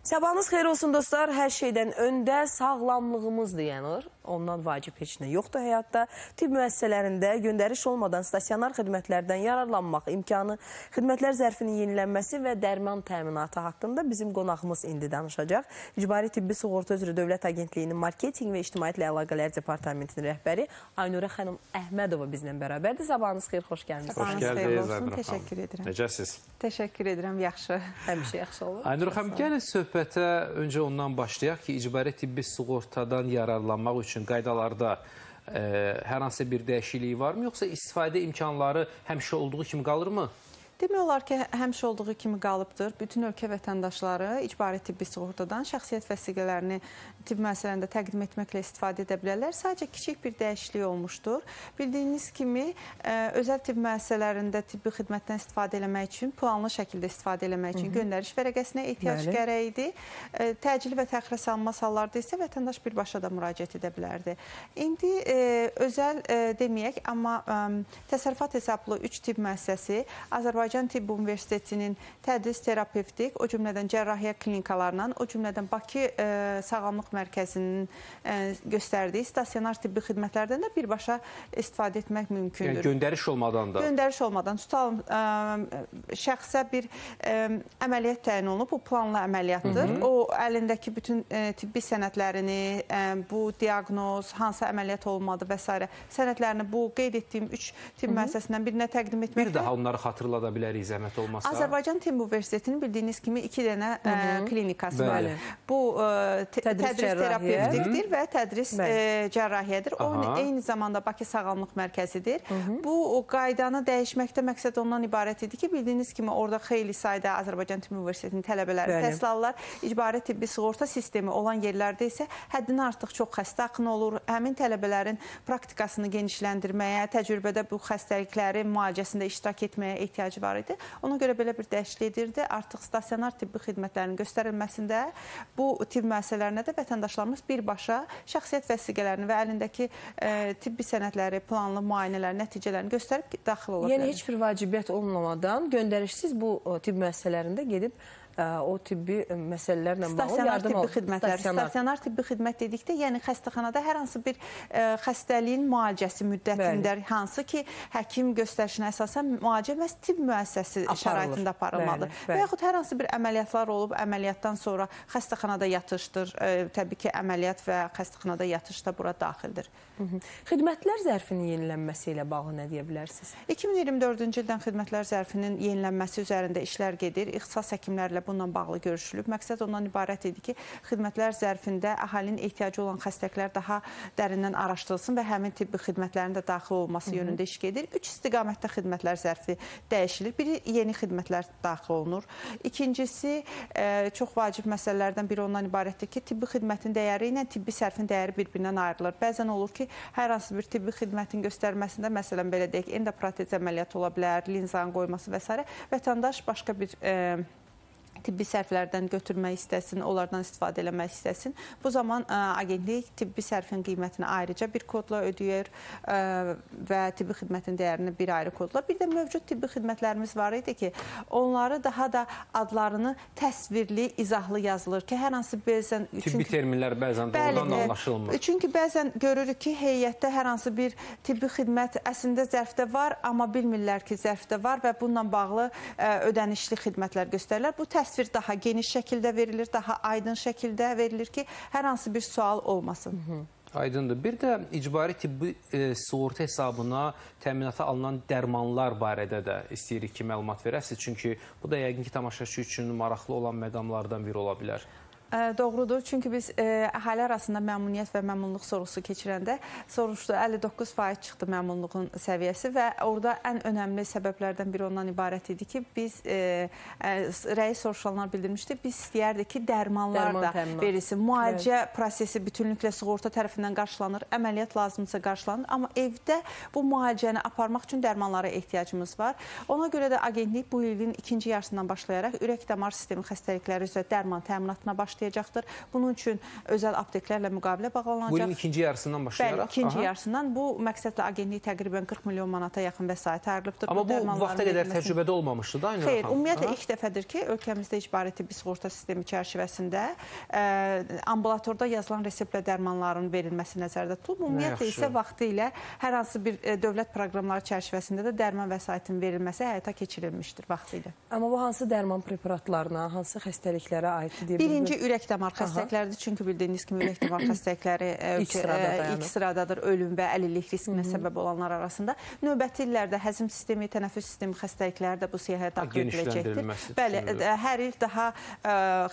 Sabahınız xeyir olsun dostlar. Hər şeydən öndə sağlamlığımız deyənir. Ondan vacib heç nə yoxdur həyatda. Tibb müəssisələrində göndəriş olmadan stasionar xidmətlərdən yararlanmaq imkanı, xidmətlər zərfinin yenilənməsi və dərman təminatı haqqında bizim qonağımız indi danışacaq. İcbari Tibbi Sığorta üzrə Dövlət Agentliyinin Marketinq və İctimaiyyətlə Əlaqələr Departamentinin rəhbəri Aynurə xanım Əhmədova bizlə bərabərdir. Sabahınız xeyir, xoş gəldiniz. Xoş gəldiniz, Aynurə xanım. Təşəkkür edirəm. Necəsiz? Təşəkkür edirəm, yaxşı. Həmişə yaxşı olur. Aynurə xanım, gəlin söhbətə öncə ondan başlayaq ki, icbari tibbi sığortadan yararlanmaq üçün qaydalarda hər hansı bir dəyişikliyi varmı, yoxsa istifadə imkanları həmişə olduğu kimi qalırmı? Demək olar ki, həmişə olduğu kimi qalıbdır. Bütün ölkə vətəndaşları icbari tibbi sığortadan şəxsiyyət vəsiqələrini tibb müəssisələrində təqdim etməklə istifadə edə bilərlər. Sadəcə kiçik bir dəyişiklik olmuşdur. Bildiyiniz kimi, özəl tibb müəssisələrində tibbi xidmətdən istifadə etmək üçün, planlı şəkildə istifadə etmək üçün göndəriş vərəqəsinə ehtiyac gərək idi. Təcili və təxirə salınmaz hallarda isə vətəndaş birbaşa da müraciət edə bilərdi. İndi özəl deməyək, amma təsərrüfat hesablı 3 tibb müəssisəsi Azərbaycan Tibb Universitetinin tədris terapevtik, o cümlədən cərrahiyyə klinikalarından, o cümlədən Bakı Sağlamlıq Mərkəzinin göstərdiyi stasionar tibbi xidmətlərdən də birbaşa istifadə etmək mümkündür. Yəni göndəriş olmadan da? Göndəriş olmadan. Tutalım, şəxsə bir əməliyyat təyin olunub, bu planlı əməliyyatdır. O, əlindəki bütün tibbi sənədlərini, bu diaqnoz, hansı əməliyyat olmadı və s. sənədlərini bu qeyd etdiyim 3 tibb müəssisəsindən birinə təqdim etməkdir. Bir daha onları xatırlada bilərik, zəhmət olmasa. Azərbaycan Tibb Universitetinin bildiyiniz kimi 2 dənə klinikası var. Bu tədris terapevtikdir və tədris cərrahiyyədir. O, eyni zamanda Bakı Sağlamlıq Mərkəzidir. Bu qaydanı dəyişməkdə məqsəd ondan ibarət idi ki, bildiyiniz kimi orada xeyli sayda Azərbaycan Tibb Universitetinin tələbələri təhsil alırlar. İcbari tibbi sığorta sistemi olan yerlərdə isə həddindən artıq çox xəstə axını olur. Həmin tələbələrin praktikasını genişləndirməyə, təcrübədə bu xəstəliklərin müalicəsində iştirak etməyə ehtiyacı var idi. Ona görə belə bir dəyişiklik edirdi. Artıq stasionar tibbi xidmətlərinin göstərilməsində bu tibb müəssisələrinə də vətəndaşlarımız birbaşa şəxsiyyət vəsiqələrini və əlindəki tibbi sənədləri, planlı müayinələri, nəticələrini göstərib daxil ola bilər. Yəni, heç bir vacibiyyət olmamadan göndərişsiz bu tibb müəssisələrində gedib o tibbi məsələlərlə bağlı yardım alır. Stasionar tibbi xidmət dedikdə, yəni xəstəxanada hər hansı bir xəstəliyin müalicəsi müddətində, hansı ki, həkim göstərişinə əsasən müalicə məhz tibb müəssisəsi şəraitində aparılmalıdır. Və yaxud hər hansı bir əməliyyatlar olub, əməliyyatdan sonra xəstəxanada yatışdır. Təbii ki, əməliyyat və xəstəxanada yatış da bura daxildir. Xidmətlər zərfinin yenilənməsi ilə bağlı nə deyə bilərsiniz? 2024-cü ildən xidmətlər zərfinin yenilənməsi üzərində işlər gedir. İxtisas həkimlərlə bununla bağlı görüşülüb. Məqsəd ondan ibarət idi ki, xidmətlər zərfində əhalinin ehtiyacı olan xəstəliklər daha dərindən araşdırılsın və həmin tibbi xidmətlərin də daxil olması yönündə iş gedir. 3 istiqamətdə xidmətlər zərfi dəyişilir. Biri, yeni xidmətlər daxil olunur. İkincisi, çox vacib məsələlərdən biri ondan ibarətdir ki, tibbi xidmətin dəyəri ilə tibbi sərfin dəyəri bir-birindən ayrılır. Bəzən olur ki, hər hansı bir tibbi xidmətin göstərməsində, məsələn, belə deyək, endoprotez əməliyyatı ola bilər, linzanın qoyması və s. Vətəndaş başqa bir tibbi sərflərdən götürmək istəsin, onlardan istifadə eləmək istəsin. Bu zaman agentlik tibbi sərfin qiymətini ayrıca bir kodla ödəyir və tibbi xidmətin dəyərini bir ayrı kodla. Bir də mövcud tibbi xidmətlərimiz var idi ki, onları daha da adlarını təsvirli, izahlı yazılır ki, hər hansı bəzən... Tibbi terminlər bəzən doğrudan anlaşılmır. Çünki bəzən görürük ki, heyətdə hər hansı bir tibbi xidmət əslində zərfdə var, amma bilmirlər ki, zərfdə var və bununla bağlı ödənişli xidmətlər göstərirlər. Bu təsvir daha geniş şəkildə verilir, daha aydın şəkildə verilir ki, hər hansı bir sual olmasın. Aydındır. Bir də icbari tibbi sığorta hesabına təminata alınan dərmanlar barədə də istəyirik ki, məlumat verəsiniz. Çünki bu da yəqin ki, tamaşaçı üçün maraqlı olan məqamlardan biri ola bilər. Doğrudur. Çünki biz əhali arasında məmnuniyyət və məmnunluq sorğusu keçirəndə soruşdu, 59% çıxdı məmnunluğun səviyyəsi və orada ən önəmli səbəblərdən biri ondan ibarət idi ki, biz rəyi soruşulanlar bildirmişdi, biz istəyərdik ki, dərmanlar da verilsin. Müalicə prosesi bütünlüklə sığorta tərəfindən qarşılanır, əməliyyat lazımsa qarşılanır, amma evdə bu müalicəni aparmaq üçün dərmanlara ehtiyacımız var. Ona görə də agentlik bu ilin ikinci yarısından başlayaraq ürək damar sistemi xəstəlikləri üzrə dərman təminatına başlayır. başlayacaqdır. Bunun üçün özəl apteklərlə müqavilə bağlanacaq. Bu ilin ikinci yarısından başlayaraq? Bəli, ikinci yarısından. Bu məqsədlə agentlik təqribən 40 milyon manata yaxın vəsait ayrılıbdır. Amma bu vaxta qədər təcrübədə olmamışdı da? Xeyr, ümumiyyətlə ilk dəfədir ki, ölkəmizdə icbari tibbi sığorta sistemi çərçivəsində ambulatorda yazılan reseptlə dərmanların verilməsi nəzərdə tutulub. Ümumiyyətlə isə vaxtı ilə hər hansı bir dövlət proqramları çərçivəsində də dərman vəsaitinin verilməsi həyata keçirilmişdir vaxtı ilə. Amma bu hansı dərman preparatlarına, hansı xəstəliklərə aiddir? Birinci ürək damar xəstəlikləridir. Çünki bildiyiniz kimi ürək damar xəstəlikləri ilk sıradadır ölüm və əlillik riskinə səbəb olanlar arasında. Növbəti illərdə həzm sistemi, tənəffüs sistemi xəstəlikləri də bu siyahıya daxil ediləcəkdir. Bəli, hər il daha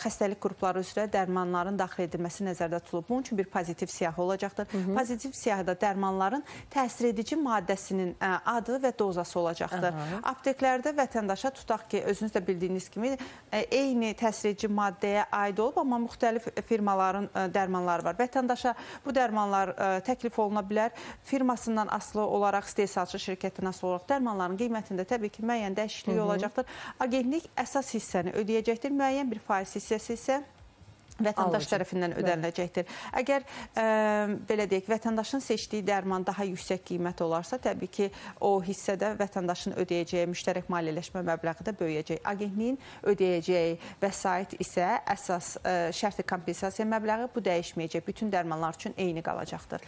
xəstəlik qrupları üzrə dərmanların daxil edilməsi nəzərdə tutulub. Bunun üçün bir pozitiv siyahı olacaqdır. Pozitiv siyahıda dərmanların təsir edici maddəsinin adı və dozası olacaqdır. Apteklərdə vətəndaşa tutaq ki, özünüz də bildiyiniz kimi eyni təsir edici maddəyə aid olub, amma müxtəlif firmaların dərmanları var. Vətəndaşa bu dərmanlar təklif oluna bilər. Firmasından asılı olaraq, istehsalçı şirkətindən asılı olaraq dərmanların qiymətində təbii ki, müəyyən dəyişiklik olacaqdır. Agentlik əsas hissəni ödəyəcəkdir. Müəyyən bir faiz hissəsi isə vətəndaş tərəfindən ödəniləcəkdir. Əgər belə deyək, vətəndaşın seçdiyi dərman daha yüksək qiymət olarsa, təbii ki, o hissədə vətəndaşın ödəyəcəyi müştərək maliyyələşmə məbləği də böyüyəcək. Agentliyin ödəyəcəyi vəsait isə əsas şərti kompensasiya məbləği bu dəyişməyəcək. Bütün dərmanlar üçün eyni qalacaqdır.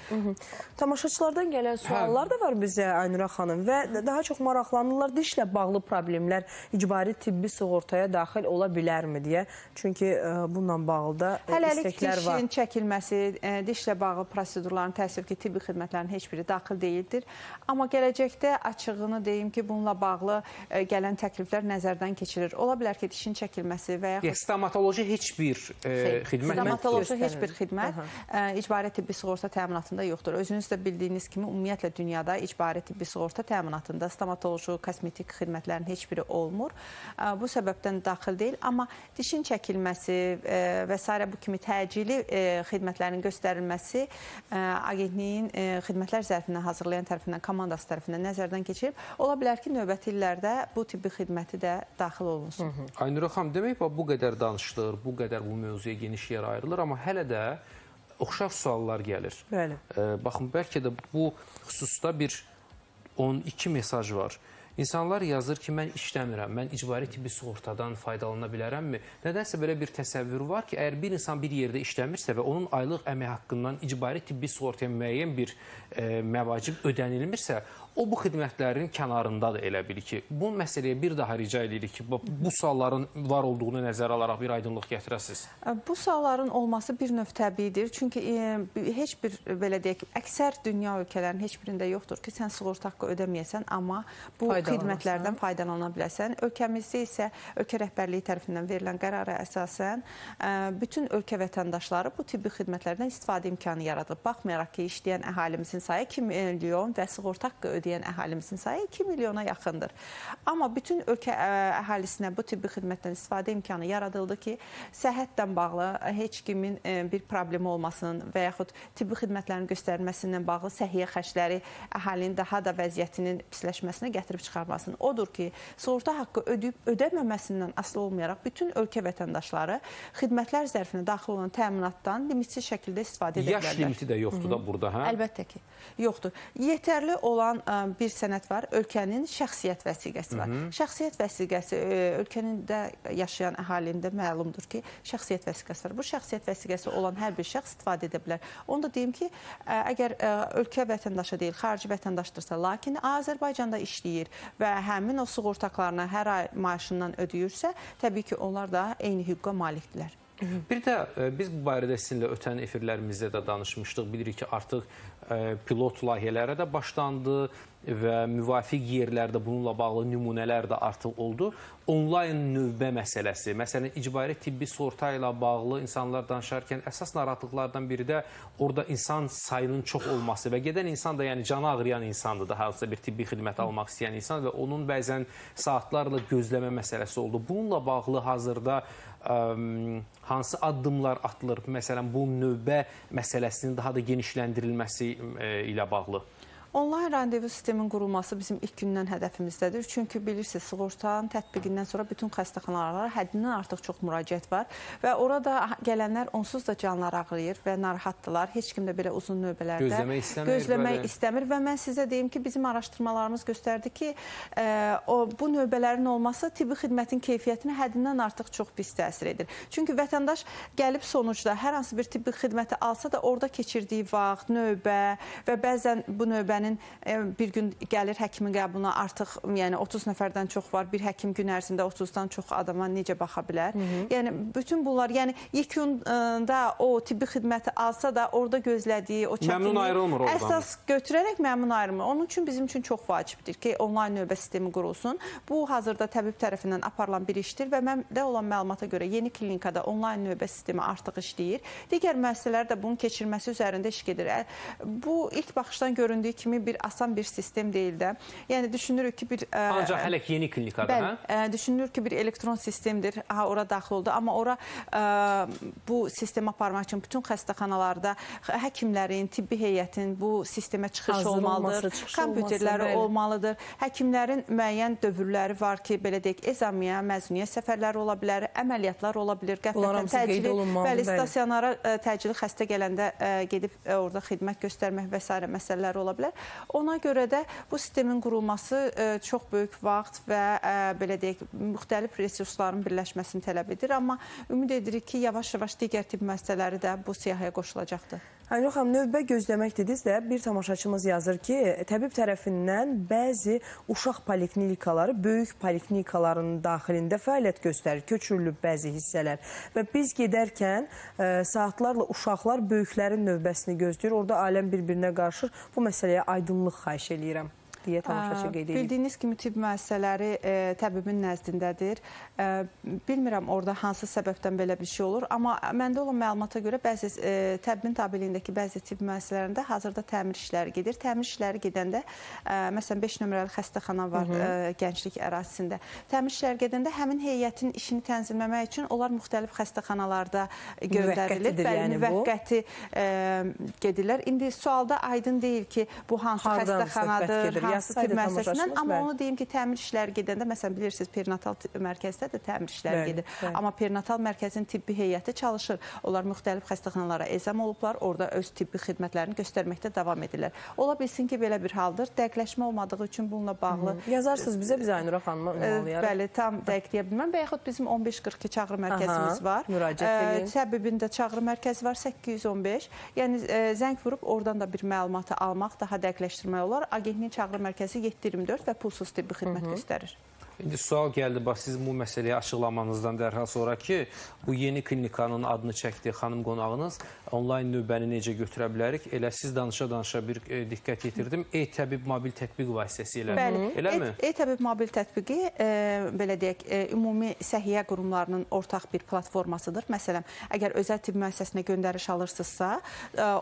Tamaşaçılardan gələn suallar da var bizə, Aynura xanım, və daha çox maraqlanırlar. Dişlə bağlı problemlər icbari tibbi sığortaya daxil ola bilərmi deyə. Çünki bununla bağlı hələlik dişin çəkilməsi, dişlə bağlı prosedurların təəssüf ki, tibbi xidmətlərin heç biri daxil deyildir. Amma gələcəkdə açığını deyim ki, bununla bağlı gələn təkliflər nəzərdən keçirir. Ola bilər ki, dişin çəkilməsi və yaxud... Stomatoloji heç bir xidmət? Stomatoloji heç bir xidmət icbari tibbi sığorta təminatında yoxdur. Özünüz də bildiyiniz kimi, ümumiyyətlə dünyada icbari tibbi sığorta təminatında stomatoloji, kosmetik xidmətlərin heç biri olmur. Bu səbəbdən daxil deyil. Amma dişin çəkilməsi və s. bu kimi təcili xidmətlərin göstərilməsi agentliyin xidmətlər zərfindən hazırlayan tərəfindən, komandası tərəfindən nəzərdən keçirib. Ola bilər ki, növbəti illərdə bu tibbi xidməti də daxil olunsun. Aynura xanım, demək bu qədər danışılır, bu qədər bu mövzuya geniş yer ayrılır, amma hələ də oxşar suallar gəlir. Baxın, bəlkə də bu xüsusda bir 12 mesaj var. İnsanlar yazır ki, mən işləmirəm, mən icbari tibbi sığortadan faydalana bilərəmmi? Nədənsə belə bir təsəvvür var ki, əgər bir insan bir yerdə işləmirsə və onun aylıq əmək haqqından icbari tibbi sığortaya müəyyən bir məvacib ödənilmirsə, o bu xidmətlərin kənarındadır elə bilir ki. Bu məsələyə bir daha rica edirik ki, bu sualların var olduğunu nəzərə alaraq bir aydınlıq gətirəsiniz. Bu sualların olması bir növ təbiidir. Çünki heç bir, belə deyək, əksər dünya ölkələrinin heç birində yoxdur ki, sən sığorta haqqı ödəməyəsən, amma bu xidmətlərdən faydalana biləsən. Ölkəmizdə isə ölkə rəhbərliyi tərəfindən verilən qərara əsasən bütün ölkə vətəndaşları bu tibbi xidmətlərdən istifadə imkanı yaradılıb. Baxmayaraq ki, işləyən əhalimizin sayı 2 milyon və sığorta haqqı ödəyən əhalimizin sayı 2 milyona yaxındır. Amma bütün ölkə əhalisinə bu tibbi xidmətdən istifadə imkanı yaradıldı ki, səhhətlə bağlı heç kimin bir problemi olmasın və yaxud tibbi xidmətlərin göstərilməsindən bağlı səhiyyə xərcləri əhalinin daha da vəziyyətinin pisləşməsinə gətirib çıxarmasın. Odur ki, sığorta haqqı ödəyib ödəməməsindən asılı olmayaraq bütün ölkə vətəndaşları xidmətlər zərfinə daxil olan təminatdan limitsiz şəkildə istifadə edə bilərlər. Yaş limiti də yoxdur da burada, hə? Əlbəttə ki, yoxdur. Yetərli olan bir sənəd var, ölkənin şəxsiyyət vəsiqəsi var. Şəxsiyyət vəsiqəsi ölkənin də yaşayan əhalində məlumdur ki, şəxsiyyət vəsiqəsi var. Bu şəxsiyyət vəsiqəsi olan hər bir şəxs istifadə edə bilər. Onu da deyim ki, əgər ölkə vətəndaşı deyil, xarici vətəndaşdırsa, lakin Azərbaycanda işləyir və həmin o sığorta haqlarını hər ay maaşından ödəyirsə, təbii ki, onlar da eyni hüquqa malikdirlər. Bir də biz bu barədə sizinlə ötən efirlərimizdə də danışmışdıq. Bilirik ki, artıq pilot layihələrə də başlandı və müvafiq yerlərdə bununla bağlı nümunələr də artıq oldu. Onlayn növbə məsələsi, məsələn, icbari tibbi sığorta ilə bağlı insanlar danışarkən əsas narahatlıqlardan biri də orada insan sayının çox olması və gedən insan da, yəni canı ağrıyan insandır da, hansısa bir tibbi xidmət almaq istəyən insan və onun bəzən saatlarla gözləmə məsələsi oldu. Bununla bağlı hazırda hansı addımlar atılır? Məsələn, bu növbə məsələsinin daha da genişləndirilməsi ilə bağlı. Onlayn randevu sistemin qurulması bizim ilk gündən hədəfimizdədir. Çünki bilirsiniz, sığortanın tətbiqindən sonra bütün xəstəxanalara həddindən artıq çox müraciət var və orada gələnlər onsuz da canlar ağrıyır və narahatdırlar. Heç kim də belə uzun növbələrdə gözləmək istəmir və mən sizə deyim ki, bizim araşdırmalarımız göstərdi ki, bu növbələrin olması tibbi xidmətin keyfiyyətinə həddindən artıq çox pis təsir edir. Çünki vətəndaş gəlib sonucda hər hansı bir tibbi xidməti alsa da orada keçirdiyi vaxt, növbə və bəzən bu növbənin bir gün gəlir həkimin qəbuluna artıq 30 nəfərdən çox var. Bir həkim gün ərzində 30-dan çox adama necə baxa bilər? Yəni bütün bunlar, yekunda o tibbi xidməti alsa da orada gözlədiyi o çətinliyi əsas götürərək məmnun ayrılmır. Onun üçün bizim üçün çox vacibdir ki, onlayn növbə sistemi qurulsun. Bu hazırda təbib tərəfindən aparılan bir işdir və məndə olan məlumata görə yeni klinikada onlayn növbə sistemi artıq işləyir. Digər müəssisələr də bunun keçirilməsi üzərində iş gedir. Bu ilk baxışdan göründüyü kimi bir asan bir sistem deyil də. Yəni düşünürük ki, ancaq hələ ki yeni klinikada, hə? Düşünürük ki, bir elektron sistemdir. Ora daxil oldu. Amma ora bu sistemi aparmaq üçün bütün xəstəxanalarda həkimlərin, tibbi heyətin bu sistemə çıxışı olmalıdır. Kompüterləri olmalıdır. Həkimlərin müəyyən dövrləri var ki, belə deyək, ezamiyə, məzuniyyət səfərləri ola bilər, əməliyyatlar ola bilər, qəflətən təcili, bəli, stasionara təcili xəstə gələndə gedib orada xidmət göstərmək və s. məsələlər ola bilər. Ona görə də bu sistemin qurulması çox böyük vaxt və belə deyək, müxtəlif resursların birləşməsini tələb edir. Amma ümid edirik ki, yavaş-yavaş digər tibb müəssisələri də bu siyahıya qoşulacaqdır. Aynur xanım, növbə gözləmək dediniz də, bir tamaşaçımız yazır ki, təbib tərəfindən bəzi uşaq poliklinikaları böyük poliklinikaların daxilində fəaliyyət göstərir, köçürülüb bəzi hissələr və biz gedərkən saatlarla uşaqlar böyüklərin növbəsini gözləyir, orada aləm bir-birinə qarışır. Bu məsələyə aydınlıq xahiş edirəm deyə tamaşaçı qeyd edib. Bildiyiniz kimi tibb müəssisələri təbibin nəzdindədir. Bilmirəm orada hansı səbəbdən belə bir şey olur, amma məndə olan məlumata görə bəzi təbibin tabeliyindəki bəzi tibb müəssisələrində hazırda təmir işləri gedir. Təmir işləri gedəndə, məsələn 5 nömrəli xəstəxana var gənclik ərazisində. Təmir işləri gedəndə həmin heyətin işini tənzimləmək üçün onlar müxtəlif xəstəxanalarda göndərilib. Müvəqqəti gedirlər. İndi sualda aydın deyil ki, bu hansı xəstəxanadır, hansı tibb müəssisəsindən, amma onu deyim ki, təmir işləri gedəndə, məsələn, bilirsiniz, perinatal mərkəzdə də təmir işləri gedir. Amma perinatal mərkəzin tibbi heyəti çalışır. Onlar müxtəlif xəstəxanalara ezam olublar, orada öz tibbi xidmətlərini göstərməkdə davam edirlər. Ola bilsin ki, belə bir haldır. Dəqiqləşmə olmadığı üçün bununla bağlı... Yazarsınız bizə, biz Aynura xanıma ünvanlayarıq. Bəli, tam dəqiqləyə bilməm. Və yaxud bizim 1542 çağrı mərkəzimiz var. Təbibin də çağrı mərkəzi var, 815. Yəni, zəng vurub oradan da bir məlumatı almaq, daha dəqiqləşdirmək olar. Agentliyin çağrı mərkəzi 724 və pulsuz tibbi xidmət göstərir. İndi sual gəldi, bax, siz bu məsələyə açıqlamanızdan dərhal sonra ki, bu yeni klinikanın adını çəkdi xanım qonağınız, onlayn növbəni necə götürə bilərik? Elə siz danışa-danışa bir diqqət yetirdim. E-təbib mobil tətbiq vasitəsilə. Eləmi? E-təbib mobil tətbiqi, belə deyək, ümumi səhiyyə qurumlarının ortaq bir platformasıdır. Məsələn, əgər özəl tibb müəssisəsinə göndəriş alırsınızsa,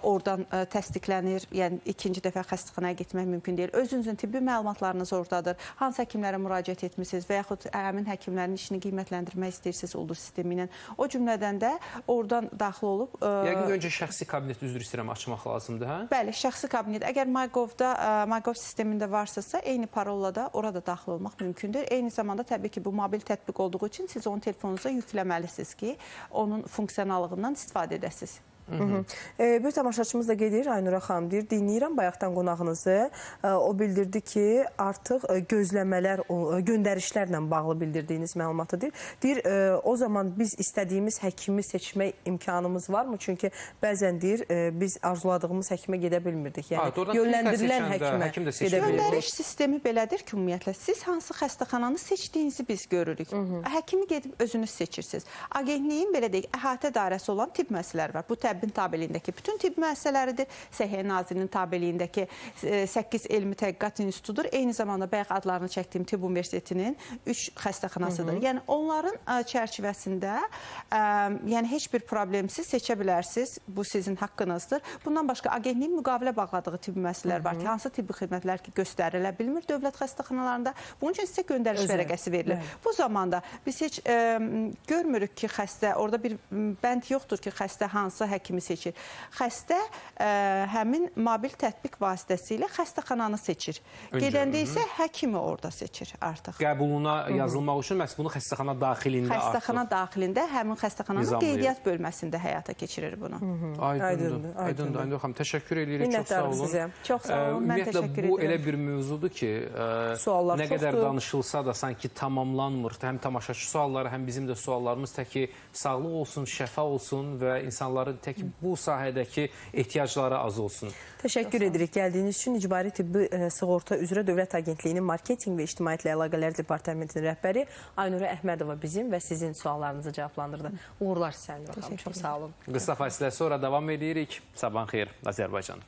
oradan təsdiqlənir, yəni ikinci dəfə xəstəxanaya getmək mümkün deyil. Özünüzün tibbi məlumatlarınız oradadır. Hansı həkimlərə müraciət etmişsiniz və yaxud həmin həkimlərin işini qiymətləndirmək istəyirsiniz ulduz sistemi ilə. O cümlədən də oradan daxil olub... Yəqin öncə şəxsi kabinet, üzr istəyirəm, açmaq lazımdır, hə? Bəli, şəxsi kabinet. Əgər MyGov sistemində varsınızsa, eyni parolla da orada daxil olmaq mümkündür. Eyni zamanda təbii ki, bu mobil tətbiq olduğu üçün siz onu telefonunuza yükləməlisiniz ki, onun funksionallığından istifadə edəsiniz. Bir tamaşaçımız da gedir, Aynura xanım deyir, dinləyirəm bayaqdan qonağınızı. O bildirdi ki, artıq gözləmələr, göndərişlərlə bağlı bildirdiyiniz məlumatı deyir. Deyir, o zaman biz istədiyimiz həkimi seçmək imkanımız varmı? Çünki bəzən deyir, biz arzuladığımız həkimə gedə bilmirdik. Yəni, yönləndirilən həkimə gedə bilmirdik. Göndəriş sistemi belədir ki, ümumiyyətlə, siz hansı xəstəxananı seçdiyinizi biz görürük. Həkimi gedib özünüz seçirsiniz. Agentliyin, belə deyək, əhatə dairəsi olan tibb müəssisələri var. Bu təbbin tabeliyindəki bütün tibb müəssisələridir. Səhiyyə Nazirinin tabeliyindəki 8 Elmi Tədqiqat İnstitutudur. Eyni zamanda bayaq adlarını çəkdiyim Tibb Universitetinin 3 xəstəxanasıdır. Yəni, onların çərçivəsində heç bir problemsiz seçə bilərsiniz. Bu sizin haqqınızdır. Bundan başqa agentliyin müqavilə bağladığı tibb müəssisələr var ki, hansı tibbi xidmətlər ki, göstərilə bilmir dövlət xəstəxanalarında. Bunun üçün sizə göndəriş vərəqəsi verilir. Bu zamanda biz heç görmürük ki, xəstə, orada bir bənd yoxdur ki, xəstə hansı həkimi seçir. Xəstə həmin mobil tətbiq vasitəsilə xəstəxananı seçir. Gedəndə isə həkimi orada seçir artıq. Qəbuluna yazılmaq üçün məhz bunu xəstəxana daxilində Xəstəxana daxilində həmin xəstəxananın nizamlayır. qeydiyyat bölməsində həyata keçirir bunu. Aydındır. Aynur xanım, təşəkkür edirik. Çox sağ olun. Sizə. Çox sağ olun. Mən Ümumiyyətlə, təşəkkür bu edirəm. elə bir mövzudur ki, Suallar nə qədər çoxdur. danışılsa da sanki tamamlanmır. Həm tamaşaçı sualları, həm bizim də suallarımız tək ki, sağlıq olsun, şəfa olsun və insanların tək bu sahədəki ehtiyacları az olsun. Təşəkkür edirik gəldiyiniz üçün. İcbari Tibbi Sığorta üzrə Dövlət Agentliyinin Marketinq və İctimaiyyətlə Əlaqələr Departamentinin rəhbəri Aynurə Əhmədova bizim və sizin suallarınızı cavablandırdı. Uğurlar sizə, Aynur xanım. Çox sağ olun. Qısa fasilə sonra davam edirik. Sabahın xeyir, Azərbaycan.